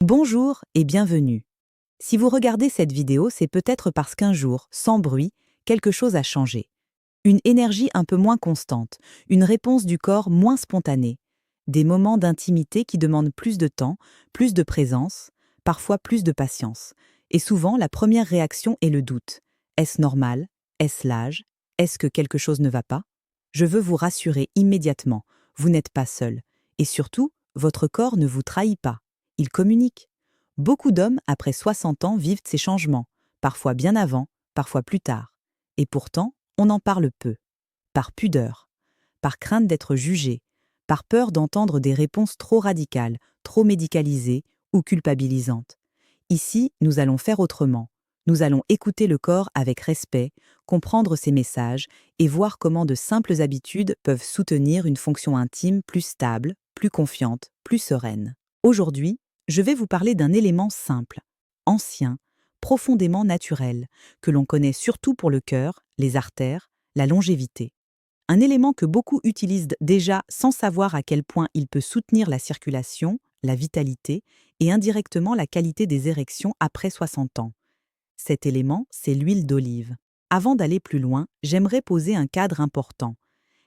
Bonjour et bienvenue. Si vous regardez cette vidéo, c'est peut-être parce qu'un jour, sans bruit, quelque chose a changé. Une énergie un peu moins constante, une réponse du corps moins spontanée, des moments d'intimité qui demandent plus de temps, plus de présence, parfois plus de patience. Et souvent, la première réaction est le doute. Est-ce normal? Est-ce l'âge? Est-ce que quelque chose ne va pas? Je veux vous rassurer immédiatement, vous n'êtes pas seul. Et surtout, votre corps ne vous trahit pas. Il communique. Beaucoup d'hommes, après 60 ans, vivent ces changements, parfois bien avant, parfois plus tard. Et pourtant, on en parle peu. Par pudeur, par crainte d'être jugé, par peur d'entendre des réponses trop radicales, trop médicalisées ou culpabilisantes. Ici, nous allons faire autrement. Nous allons écouter le corps avec respect, comprendre ses messages et voir comment de simples habitudes peuvent soutenir une fonction intime plus stable, plus confiante, plus sereine. Aujourd'hui, je vais vous parler d'un élément simple, ancien, profondément naturel, que l'on connaît surtout pour le cœur, les artères, la longévité. Un élément que beaucoup utilisent déjà sans savoir à quel point il peut soutenir la circulation, la vitalité et indirectement la qualité des érections après 60 ans. Cet élément, c'est l'huile d'olive. Avant d'aller plus loin, j'aimerais poser un cadre important.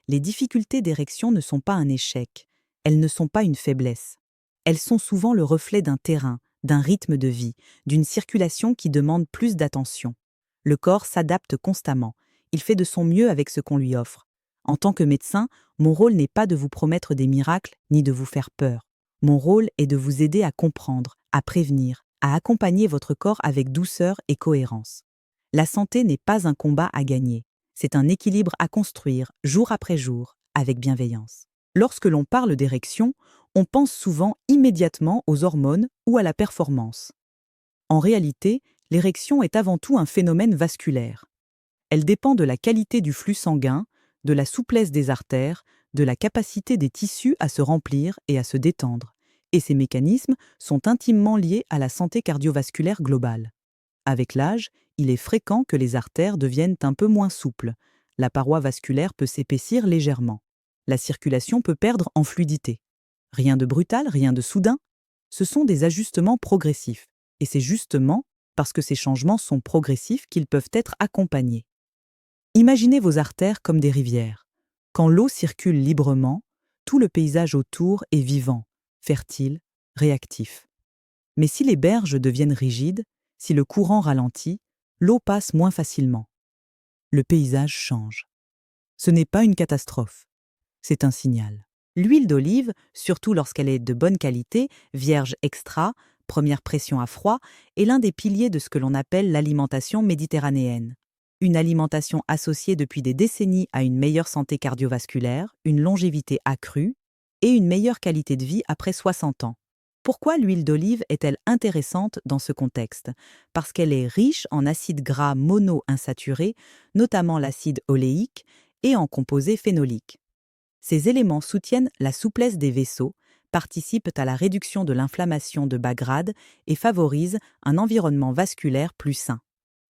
Les difficultés d'érection ne sont pas un échec, elles ne sont pas une faiblesse. Elles sont souvent le reflet d'un terrain, d'un rythme de vie, d'une circulation qui demande plus d'attention. Le corps s'adapte constamment, il fait de son mieux avec ce qu'on lui offre. En tant que médecin, mon rôle n'est pas de vous promettre des miracles ni de vous faire peur. Mon rôle est de vous aider à comprendre, à prévenir, à accompagner votre corps avec douceur et cohérence. La santé n'est pas un combat à gagner, c'est un équilibre à construire jour après jour, avec bienveillance. Lorsque l'on parle d'érection, on pense souvent immédiatement aux hormones ou à la performance. En réalité, l'érection est avant tout un phénomène vasculaire. Elle dépend de la qualité du flux sanguin, de la souplesse des artères, de la capacité des tissus à se remplir et à se détendre. Et ces mécanismes sont intimement liés à la santé cardiovasculaire globale. Avec l'âge, il est fréquent que les artères deviennent un peu moins souples. La paroi vasculaire peut s'épaissir légèrement. La circulation peut perdre en fluidité. Rien de brutal, rien de soudain. Ce sont des ajustements progressifs. Et c'est justement parce que ces changements sont progressifs qu'ils peuvent être accompagnés. Imaginez vos artères comme des rivières. Quand l'eau circule librement, tout le paysage autour est vivant, fertile, réactif. Mais si les berges deviennent rigides, si le courant ralentit, l'eau passe moins facilement. Le paysage change. Ce n'est pas une catastrophe, c'est un signal. L'huile d'olive, surtout lorsqu'elle est de bonne qualité, vierge extra, première pression à froid, est l'un des piliers de ce que l'on appelle l'alimentation méditerranéenne. Une alimentation associée depuis des décennies à une meilleure santé cardiovasculaire, une longévité accrue et une meilleure qualité de vie après 60 ans. Pourquoi l'huile d'olive est-elle intéressante dans ce contexte? Parce qu'elle est riche en acides gras monoinsaturés, notamment l'acide oléique, et en composés phénoliques. Ces éléments soutiennent la souplesse des vaisseaux, participent à la réduction de l'inflammation de bas grade et favorisent un environnement vasculaire plus sain.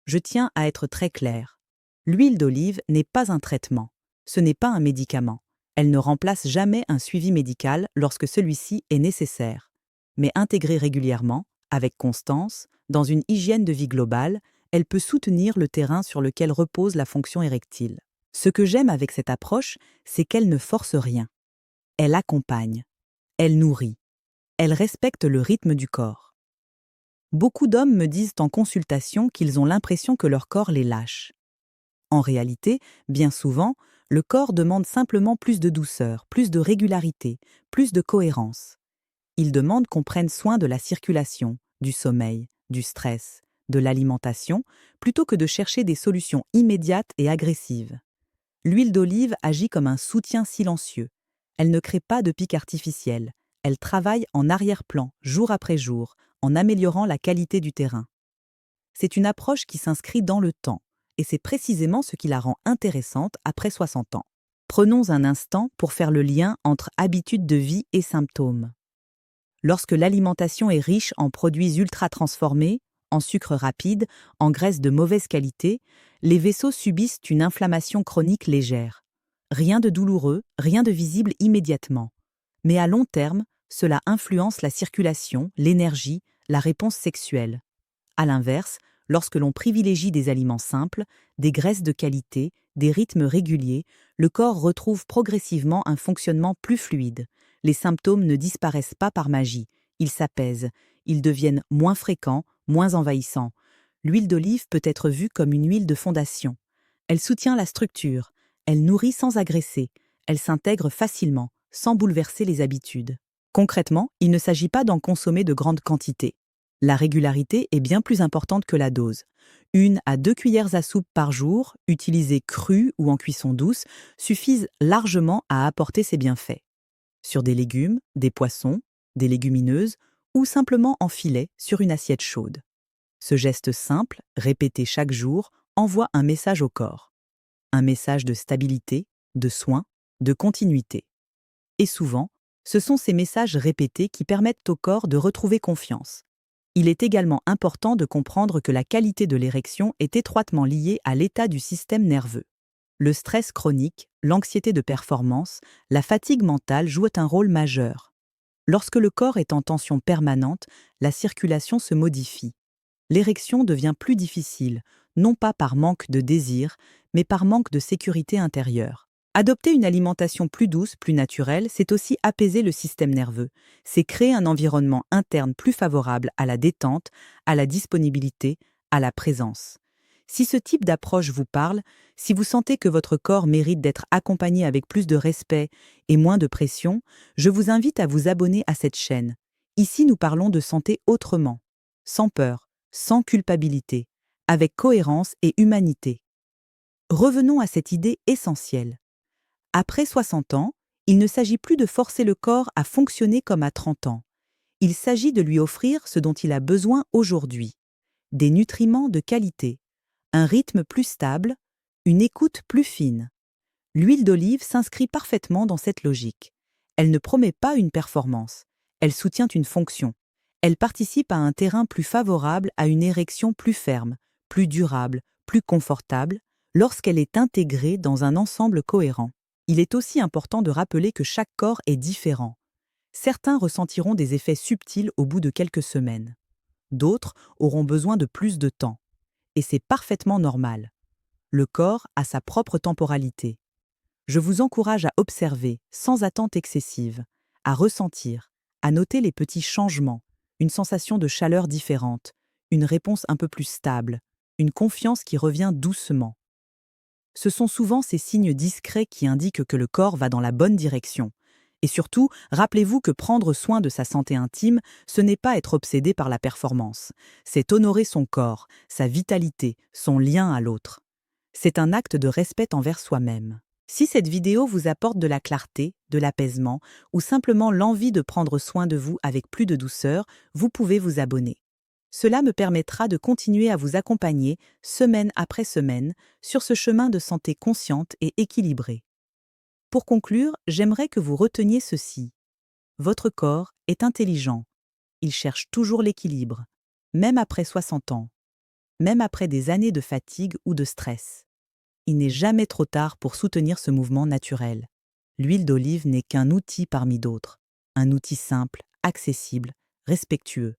Je tiens à être très clair. L'huile d'olive n'est pas un traitement, ce n'est pas un médicament. Elle ne remplace jamais un suivi médical lorsque celui-ci est nécessaire. Mais intégrée régulièrement, avec constance, dans une hygiène de vie globale, elle peut soutenir le terrain sur lequel repose la fonction érectile. Ce que j'aime avec cette approche, c'est qu'elle ne force rien. Elle accompagne, elle nourrit, elle respecte le rythme du corps. Beaucoup d'hommes me disent en consultation qu'ils ont l'impression que leur corps les lâche. En réalité, bien souvent, le corps demande simplement plus de douceur, plus de régularité, plus de cohérence. Il demande qu'on prenne soin de la circulation, du sommeil, du stress, de l'alimentation, plutôt que de chercher des solutions immédiates et agressives. L'huile d'olive agit comme un soutien silencieux. Elle ne crée pas de pic artificiel. Elle travaille en arrière-plan, jour après jour, en améliorant la qualité du terrain. C'est une approche qui s'inscrit dans le temps, et c'est précisément ce qui la rend intéressante après 60 ans. Prenons un instant pour faire le lien entre habitudes de vie et symptômes. Lorsque l'alimentation est riche en produits ultra-transformés, en sucre rapide, en graisse de mauvaise qualité, les vaisseaux subissent une inflammation chronique légère. Rien de douloureux, rien de visible immédiatement. Mais à long terme, cela influence la circulation, l'énergie, la réponse sexuelle. À l'inverse, lorsque l'on privilégie des aliments simples, des graisses de qualité, des rythmes réguliers, le corps retrouve progressivement un fonctionnement plus fluide. Les symptômes ne disparaissent pas par magie, ils s'apaisent, ils deviennent moins fréquents, moins envahissants. L'huile d'olive peut être vue comme une huile de fondation. Elle soutient la structure, elle nourrit sans agresser, elle s'intègre facilement, sans bouleverser les habitudes. Concrètement, il ne s'agit pas d'en consommer de grandes quantités. La régularité est bien plus importante que la dose. 1 à 2 cuillères à soupe par jour, utilisées crues ou en cuisson douce, suffisent largement à apporter ses bienfaits. Sur des légumes, des poissons, des légumineuses ou simplement en filet sur une assiette chaude. Ce geste simple, répété chaque jour, envoie un message au corps. Un message de stabilité, de soin, de continuité. Et souvent, ce sont ces messages répétés qui permettent au corps de retrouver confiance. Il est également important de comprendre que la qualité de l'érection est étroitement liée à l'état du système nerveux. Le stress chronique, l'anxiété de performance, la fatigue mentale jouent un rôle majeur. Lorsque le corps est en tension permanente, la circulation se modifie. L'érection devient plus difficile, non pas par manque de désir, mais par manque de sécurité intérieure. Adopter une alimentation plus douce, plus naturelle, c'est aussi apaiser le système nerveux. C'est créer un environnement interne plus favorable à la détente, à la disponibilité, à la présence. Si ce type d'approche vous parle, si vous sentez que votre corps mérite d'être accompagné avec plus de respect et moins de pression, je vous invite à vous abonner à cette chaîne. Ici, nous parlons de santé autrement, sans peur, sans culpabilité, avec cohérence et humanité. Revenons à cette idée essentielle. Après 60 ans, il ne s'agit plus de forcer le corps à fonctionner comme à 30 ans. Il s'agit de lui offrir ce dont il a besoin aujourd'hui. Des nutriments de qualité, un rythme plus stable, une écoute plus fine. L'huile d'olive s'inscrit parfaitement dans cette logique. Elle ne promet pas une performance, elle soutient une fonction. Elle participe à un terrain plus favorable à une érection plus ferme, plus durable, plus confortable, lorsqu'elle est intégrée dans un ensemble cohérent. Il est aussi important de rappeler que chaque corps est différent. Certains ressentiront des effets subtils au bout de quelques semaines. D'autres auront besoin de plus de temps. Et c'est parfaitement normal. Le corps a sa propre temporalité. Je vous encourage à observer, sans attente excessive, à ressentir, à noter les petits changements, une sensation de chaleur différente, une réponse un peu plus stable, une confiance qui revient doucement. Ce sont souvent ces signes discrets qui indiquent que le corps va dans la bonne direction. Et surtout, rappelez-vous que prendre soin de sa santé intime, ce n'est pas être obsédé par la performance. C'est honorer son corps, sa vitalité, son lien à l'autre. C'est un acte de respect envers soi-même. Si cette vidéo vous apporte de la clarté, de l'apaisement ou simplement l'envie de prendre soin de vous avec plus de douceur, vous pouvez vous abonner. Cela me permettra de continuer à vous accompagner, semaine après semaine, sur ce chemin de santé consciente et équilibrée. Pour conclure, j'aimerais que vous reteniez ceci. Votre corps est intelligent. Il cherche toujours l'équilibre, même après 60 ans, même après des années de fatigue ou de stress. Il n'est jamais trop tard pour soutenir ce mouvement naturel. L'huile d'olive n'est qu'un outil parmi d'autres, un outil simple, accessible, respectueux.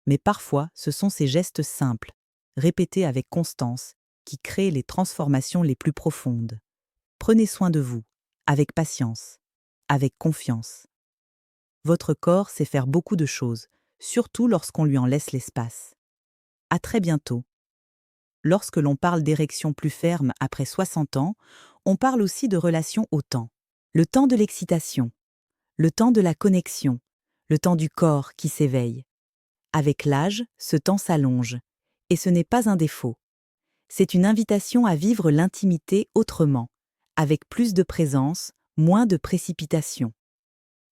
Mais parfois, ce sont ces gestes simples, répétés avec constance, qui créent les transformations les plus profondes. Prenez soin de vous, avec patience, avec confiance. Votre corps sait faire beaucoup de choses, surtout lorsqu'on lui en laisse l'espace. À très bientôt. Lorsque l'on parle d'érection plus ferme après 60 ans, on parle aussi de relation au temps. Le temps de l'excitation, le temps de la connexion, le temps du corps qui s'éveille. Avec l'âge, ce temps s'allonge, et ce n'est pas un défaut. C'est une invitation à vivre l'intimité autrement, avec plus de présence, moins de précipitation.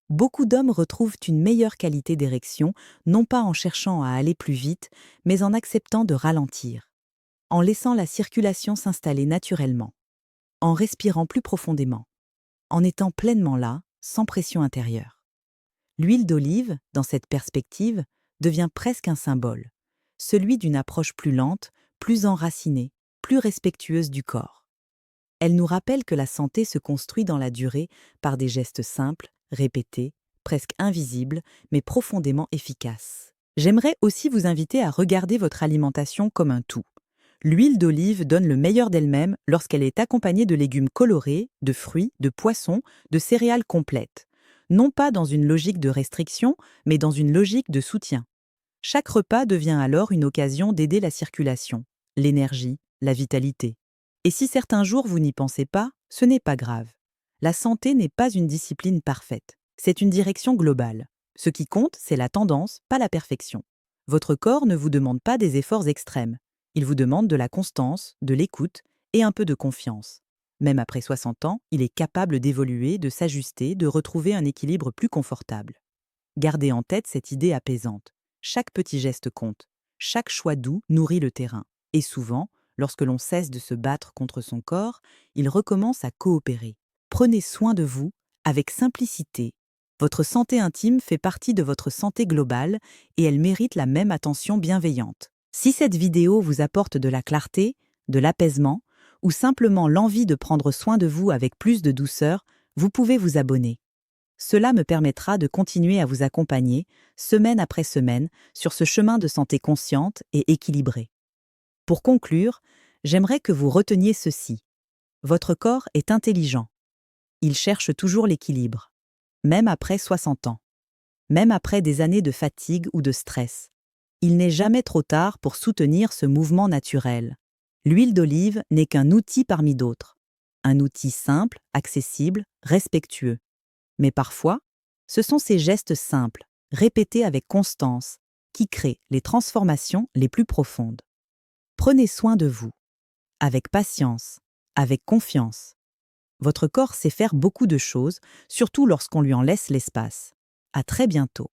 Beaucoup d'hommes retrouvent une meilleure qualité d'érection, non pas en cherchant à aller plus vite, mais en acceptant de ralentir, en laissant la circulation s'installer naturellement, en respirant plus profondément, en étant pleinement là, sans pression intérieure. L'huile d'olive, dans cette perspective, devient presque un symbole, celui d'une approche plus lente, plus enracinée, plus respectueuse du corps. Elle nous rappelle que la santé se construit dans la durée par des gestes simples, répétés, presque invisibles, mais profondément efficaces. J'aimerais aussi vous inviter à regarder votre alimentation comme un tout. L'huile d'olive donne le meilleur d'elle-même lorsqu'elle est accompagnée de légumes colorés, de fruits, de poissons, de céréales complètes. Non pas dans une logique de restriction, mais dans une logique de soutien. Chaque repas devient alors une occasion d'aider la circulation, l'énergie, la vitalité. Et si certains jours vous n'y pensez pas, ce n'est pas grave. La santé n'est pas une discipline parfaite, c'est une direction globale. Ce qui compte, c'est la tendance, pas la perfection. Votre corps ne vous demande pas des efforts extrêmes. Il vous demande de la constance, de l'écoute et un peu de confiance. Même après 60 ans, il est capable d'évoluer, de s'ajuster, de retrouver un équilibre plus confortable. Gardez en tête cette idée apaisante. Chaque petit geste compte. Chaque choix doux nourrit le terrain. Et souvent, lorsque l'on cesse de se battre contre son corps, il recommence à coopérer. Prenez soin de vous, avec simplicité. Votre santé intime fait partie de votre santé globale et elle mérite la même attention bienveillante. Si cette vidéo vous apporte de la clarté, de l'apaisement ou simplement l'envie de prendre soin de vous avec plus de douceur, vous pouvez vous abonner. Cela me permettra de continuer à vous accompagner, semaine après semaine, sur ce chemin de santé consciente et équilibrée. Pour conclure, j'aimerais que vous reteniez ceci. Votre corps est intelligent. Il cherche toujours l'équilibre, même après 60 ans, même après des années de fatigue ou de stress. Il n'est jamais trop tard pour soutenir ce mouvement naturel. L'huile d'olive n'est qu'un outil parmi d'autres. Un outil simple, accessible, respectueux. Mais parfois, ce sont ces gestes simples, répétés avec constance, qui créent les transformations les plus profondes. Prenez soin de vous, avec patience, avec confiance. Votre corps sait faire beaucoup de choses, surtout lorsqu'on lui en laisse l'espace. À très bientôt.